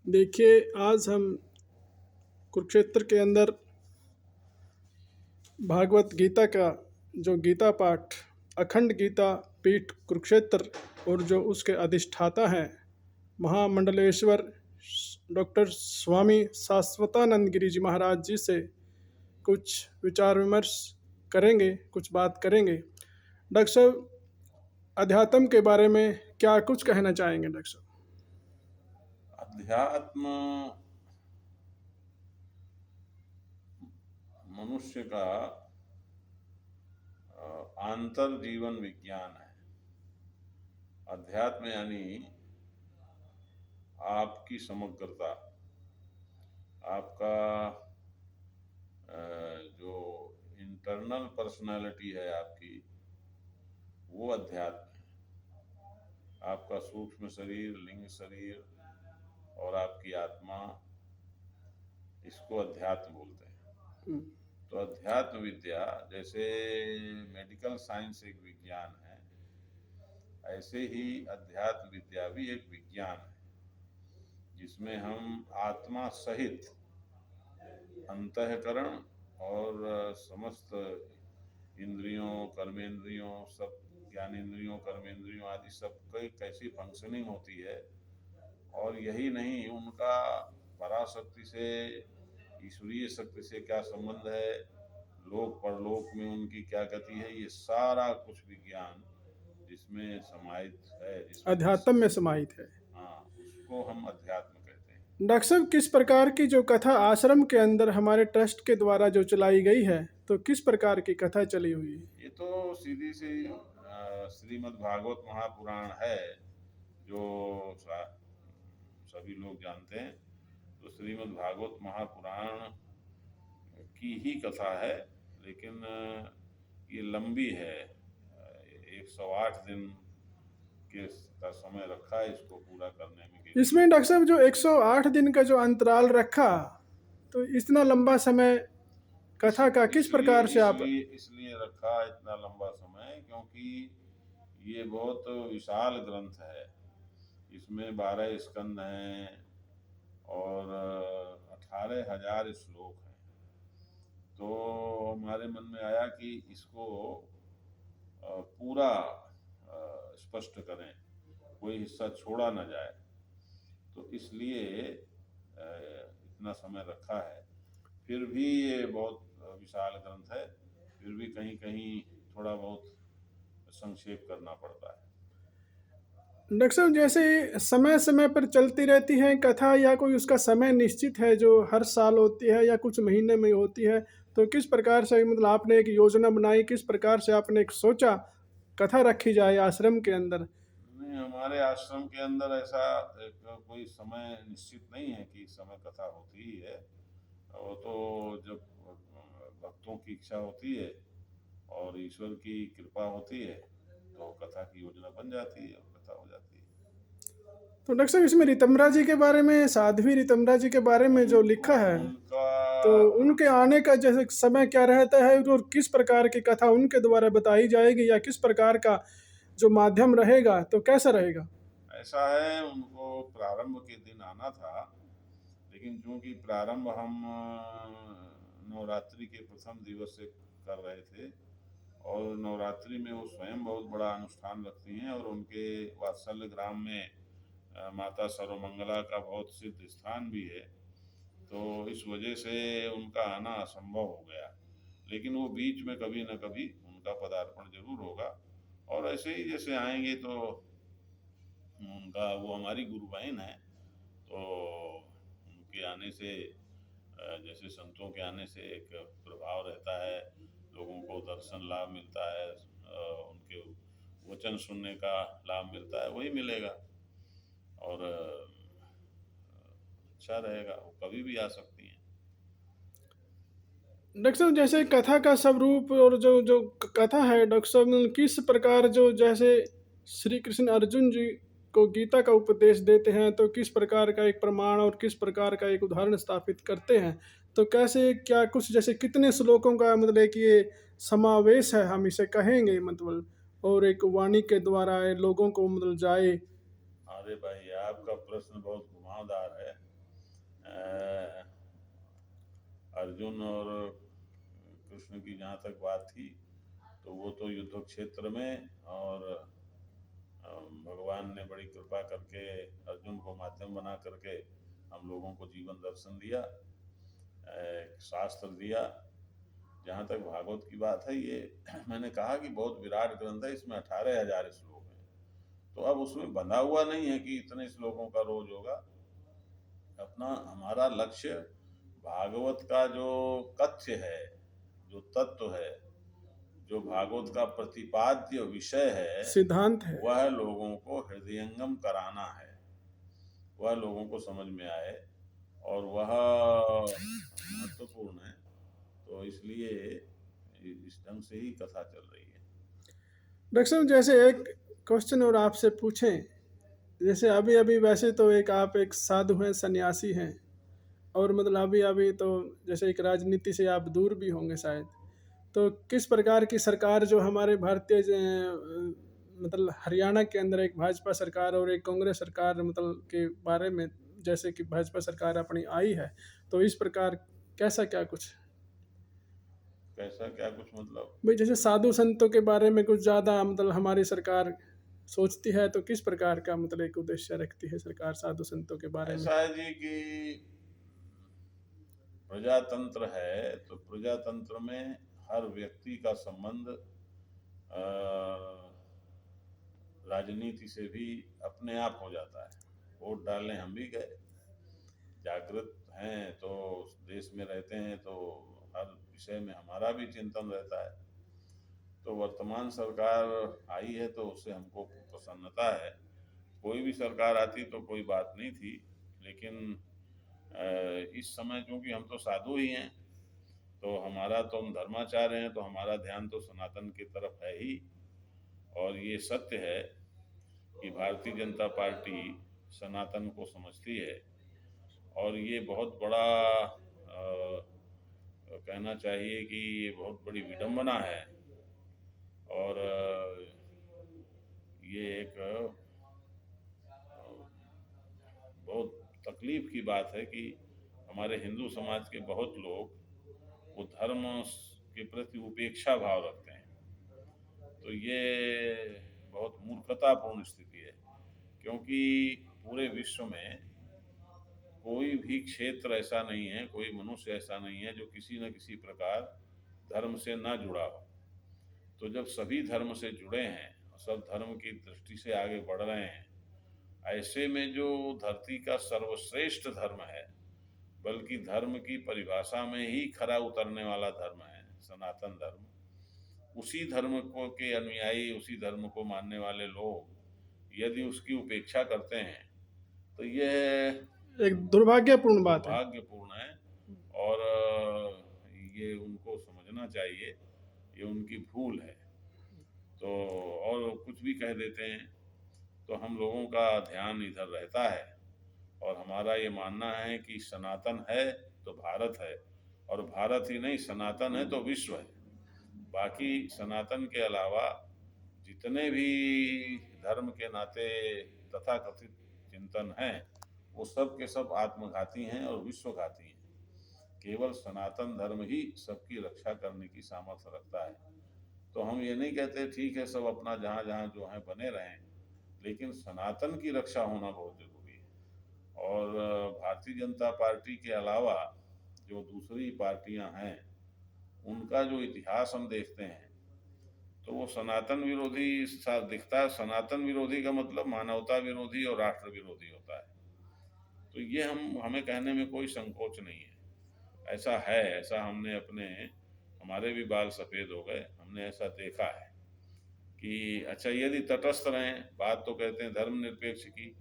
देखिए, आज हम कुरुक्षेत्र के अंदर भागवत गीता का जो गीता पाठ अखंड गीता पीठ कुरुक्षेत्र और जो उसके अधिष्ठाता हैं महामंडलेश्वर डॉक्टर स्वामी शाश्वतानंद गिरी जी महाराज जी से कुछ विचार विमर्श करेंगे, कुछ बात करेंगे। डॉक्टर साहब, अध्यात्म के बारे में क्या कुछ कहना चाहेंगे डॉक्टर साहब? अध्यात्म मनुष्य का आंतर जीवन विज्ञान है। अध्यात्म यानी आपकी समग्रता, आपका जो इंटरनल पर्सनालिटी है आपकी, वो अध्यात्म है। आपका सूक्ष्म शरीर, लिंग शरीर और आपकी आत्मा, इसको अध्यात्म बोलते हैं। तो अध्यात्म विद्या जैसे मेडिकल साइंस एक विज्ञान है, ऐसे ही अध्यात्म विद्या भी एक विज्ञान है, जिसमें हम आत्मा सहित अंतःकरण और समस्त इंद्रियों, कर्मेंद्रियों, सब ज्ञानेंद्रियों, कर्मेंद्रियों आदि सब की कैसी फंक्शनिंग होती है, और यही नहीं, उनका पराशक्ति से, ईश्वरीय शक्ति से क्या संबंध है, लोक परलोक में उनकी क्या गति है, ये सारा कुछ विज्ञान जिसमें समाहित है, जिसमें अध्यात्म में समाहित है। हाँ, उसको हम अध्यात्म कहते हैं। डॉक्टर साहब, किस प्रकार की जो कथा आश्रम के अंदर हमारे ट्रस्ट के द्वारा जो चलाई गई है, तो किस प्रकार की कथा चली हुई है? ये तो सीधी सी श्रीमद् भागवत महापुराण है, जो सभी लोग जानते हैं। तो श्रीमद् भागवत महापुराण की ही कथा है, लेकिन ये लंबी है। 108 दिन का समय रखा है इसको पूरा करने में के इसमें लिए। डॉक्टर साहब जो 108 दिन का जो अंतराल रखा, तो इतना लंबा समय कथा का किस प्रकार से आप? इसलिए रखा इतना लंबा समय, क्योंकि ये बहुत विशाल ग्रंथ है। इसमें 12 स्कंद हैं और 18,000 श्लोक हैं। तो हमारे मन में आया कि इसको पूरा स्पष्ट करें, कोई हिस्सा छोड़ा ना जाए, तो इसलिए इतना समय रखा है। फिर भी ये बहुत विशाल ग्रंथ है, फिर भी कहीं कहीं थोड़ा बहुत संक्षेप करना पड़ता है। डॉक्टर साहब, जैसे समय समय पर चलती रहती है कथा, या कोई उसका समय निश्चित है जो हर साल होती है या कुछ महीने में होती है, तो किस प्रकार से मतलब आपने एक योजना बनाई, किस प्रकार से आपने एक सोचा कथा रखी जाए आश्रम के अंदर? नहीं, हमारे आश्रम के अंदर ऐसा एक कोई समय निश्चित नहीं है कि इस समय कथा होती ही है। वो तो जब भक्तों की इच्छा होती है और ईश्वर की कृपा होती है, तो कथा की योजना बन जाती है और कथा हो जाती है। तो डॉक्टर साहब, इसमें रितमरा जी के बारे में, साध्वी रितमरा जी के बारे में जो लिखा है, उनका तो उनके आने का जैसे समय क्या रहता है, और किस प्रकार की कथा उनके द्वारा बताई जाएगी, या किस प्रकार का जो माध्यम रहेगा, तो कैसा रहेगा? ऐसा है, उनको प्रारंभ के दिन आना था, लेकिन चूंकि प्रारंभ हम नवरात्रि के प्रथम दिवस से कर रहे थे, और नवरात्रि में वो स्वयं बहुत बड़ा अनुष्ठान रखती हैं, और उनके वात्सल्य ग्राम में माता सर्वमंगला का बहुत सिद्ध स्थान भी है, तो इस वजह से उनका आना असंभव हो गया। लेकिन वो बीच में कभी न कभी उनका पदार्पण जरूर होगा, और ऐसे ही जैसे आएंगे तो उनका, वो हमारी गुरु बहन है, तो उनके आने से जैसे संतों के आने से एक प्रभाव रहता है, लोगों को दर्शन लाभ मिलता है, उनके वचन सुनने का लाभ मिलता है, वही मिलेगा। और अच्छा रहेगा, वो कभी भी आ सकती हैं। डॉक्टर साहब, जैसे कथा का स्वरूप और जो जो कथा है डॉक्टर साहब, किस प्रकार जो जैसे श्री कृष्ण अर्जुन जी को गीता का उपदेश देते हैं, तो किस प्रकार का एक प्रमाण और किस प्रकार का एक उदाहरण स्थापित करते हैं, तो कैसे क्या कुछ जैसे कितने श्लोकों का मतलब कि ये समावेश है, हम इसे कहेंगे मतलब, और एक वाणी के द्वारा ये लोगों को मतलब जाए? अरे भाई, आपका प्रश्न बहुत घुमावदार है। अर्जुन और कृष्ण की जहाँ तक बात थी, तो वो तो युद्ध क्षेत्र में, और भगवान ने बड़ी कृपा करके अर्जुन को माध्यम बना करके हम लोगों को जीवन दर्शन दिया, शास्त्र दिया। जहाँ तक भागवत की बात है, ये मैंने कहा कि बहुत विराट ग्रंथ है, इसमें 18,000 श्लोक हैं। तो अब उसमें बंधा हुआ नहीं है कि इतने श्लोकों का रोज होगा। अपना हमारा लक्ष्य भागवत का जो कथ्य है, जो तत्व है, जो भागवत का प्रतिपाद्य विषय है, सिद्धांत है। वह लोगों को हृदयंगम कराना है, वह लोगों को समझ में आए, और वह महत्वपूर्ण है। तो इसलिए इस ढंग से ही कथा चल रही है। डॉक्टर साहब, जैसे एक क्वेश्चन और आपसे पूछें, जैसे अभी अभी वैसे तो आप एक साधु हैं, सन्यासी हैं, और मतलब अभी अभी तो जैसे एक राजनीति से आप दूर भी होंगे शायद, तो किस प्रकार की सरकार जो हमारे भारतीय मतलब हरियाणा के अंदर एक भाजपा सरकार और एक कांग्रेस सरकार मतलब के बारे में, जैसे कि भाजपा सरकार अपनी आई है, तो इस प्रकार कैसा क्या कुछ? कैसा क्या कुछ मतलब? भाई जैसे साधु संतों के बारे में कुछ ज़्यादा मतलब हमारी सरकार सोचती है, तो किस प्रकार का मतलब एक उद्देश्य रखती है सरकार साधु संतों के बारे में? ऐसा है जी कि प्रजातंत्र है, तो प्रजातंत्र में हर व्यक्ति का संबंध राजनीति से भी अपने आप हो जाता है। वोट डालने हम भी गए, जागृत हैं तो देश में रहते हैं, तो हर विषय में हमारा भी चिंतन रहता है। तो वर्तमान सरकार आई है तो उससे हमको प्रसन्नता है। कोई भी सरकार आती तो कोई बात नहीं थी, लेकिन इस समय चूंकि हम तो साधु ही हैं, तो हमारा तो हम धर्माचार्य हैं, तो हमारा ध्यान तो सनातन की तरफ है ही। और ये सत्य है कि भारतीय जनता पार्टी सनातन को समझती है, और ये बहुत बड़ा कहना चाहिए कि ये बहुत बड़ी विडंबना है। और ये एक बहुत तकलीफ की बात है कि हमारे हिंदू समाज के बहुत लोग वो धर्म के प्रति उपेक्षा भाव रखते हैं। तो ये बहुत मूर्खतापूर्ण स्थिति है, क्योंकि पूरे विश्व में कोई भी क्षेत्र ऐसा नहीं है, कोई मनुष्य ऐसा नहीं है जो किसी न किसी प्रकार धर्म से ना जुड़ा हो। तो जब सभी धर्म से जुड़े हैं और सब धर्म की दृष्टि से आगे बढ़ रहे हैं, ऐसे में जो धरती का सर्वश्रेष्ठ धर्म है, बल्कि धर्म की परिभाषा में ही खरा उतरने वाला धर्म है सनातन धर्म, उसी धर्म को के अनुयायी, उसी धर्म को मानने वाले लोग यदि उसकी उपेक्षा करते हैं, तो यह एक दुर्भाग्यपूर्ण बात है। दुर्भाग्यपूर्ण है। और ये उनको समझना चाहिए, ये उनकी भूल है। तो और कुछ भी कह देते हैं, तो हम लोगों का ध्यान इधर रहता है, और हमारा ये मानना है कि सनातन है तो भारत है, और भारत ही नहीं, सनातन है तो विश्व है। बाकी सनातन के अलावा जितने भी धर्म के नाते तथाकथित चिंतन हैं, वो सब के सब आत्मघाती हैं और विश्वघाती हैं। केवल सनातन धर्म ही सबकी रक्षा करने की सामर्थ्य रखता है। तो हम ये नहीं कहते ठीक है सब अपना जहाँ जहाँ जो है बने रहें, लेकिन सनातन की रक्षा होना बहुत जरूरी है। और भारतीय जनता पार्टी के अलावा जो दूसरी पार्टियां हैं, उनका जो इतिहास हम देखते हैं, तो वो सनातन विरोधी सा दिखता है। सनातन विरोधी का मतलब मानवता विरोधी और राष्ट्र विरोधी होता है। तो ये हमें कहने में कोई संकोच नहीं है, ऐसा है। ऐसा हमने हमारे भी बाल सफ़ेद हो गए, हमने ऐसा देखा है कि अच्छा यदि तटस्थ रहें, बात तो कहते हैं धर्मनिरपेक्ष की,